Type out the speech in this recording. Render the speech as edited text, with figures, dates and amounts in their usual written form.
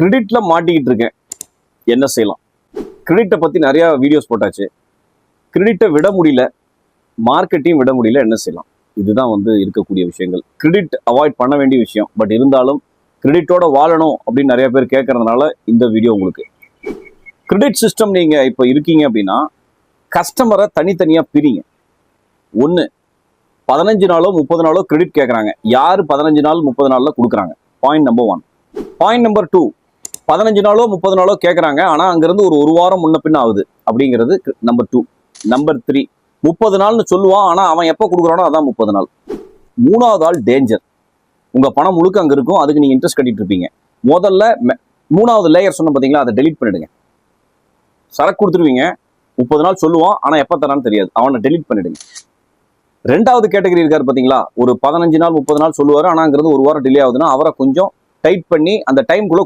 கிரெடிட்ல மாட்டிக்கிட்டு இருக்கேன், என்ன செய்யலாம்? கிரெடிட்டை பத்தி நிறைய வீடியோஸ் போட்டாச்சு. கிரெடிட்டை விட முடியல, மார்க்கெட்டையும் விட முடியல, என்ன செய்யலாம்? இதுதான் இருக்கக்கூடிய விஷயங்கள். கிரெடிட் அவாய்ட் பண்ண வேண்டிய விஷயம். பட் இருந்தாலும் கிரெடிட்டோட வாழணும் அப்படின்னு நிறைய பேர் கேட்கறதுனால இந்த வீடியோ உங்களுக்கு. கிரெடிட் சிஸ்டம் நீங்க இப்போ இருக்கீங்க அப்படின்னா கஸ்டமரை தனித்தனியா பிரிங்க. ஒன்று, 15 நாளோ 30 நாளோ கிரெடிட் கேட்குறாங்க. யார் 15 நாள் 30 நாளில் கொடுக்குறாங்க? Point number 1. பாயிண்ட் நம்பர் 2, 15 நாளோ 30 நாளோ கேட்குறாங்க, ஆனால் அங்கேருந்து ஒரு வாரம் முன்ன பின்ன ஆகுது அப்படிங்கிறது நம்பர் 2. நம்பர் 3, 30 நாள்னு சொல்லுவான், ஆனால் அவன் எப்போ கொடுக்குறானோ அதான் 30 நாள். மூணாவது ஆள் டேஞ்சர். உங்கள் பணம் முழுக்க அங்கே இருக்கும், அதுக்கு நீங்கள் இன்ட்ரெஸ்ட் கட்டிட்டு இருப்பீங்க. முதல்ல மூணாவது லேயர் சொன்ன பார்த்தீங்களா, அதை டெலிட் பண்ணிடுங்க. சரக்கு கொடுத்துருவீங்க, 30 நாள் சொல்லுவான், ஆனால் எப்போ தரான்னு தெரியாது, அவனை டெலிட் பண்ணிடுங்க. ரெண்டாவது கேட்டகரி இருக்காரு பார்த்தீங்களா, ஒரு 15 நாள் 30 நாள் சொல்லுவார், ஆனால் அங்கிறது ஒரு வாரம் டிலே ஆகுதுன்னா அவரை கொஞ்சம் டைட் பண்ணி அந்த டைம்குள்ளே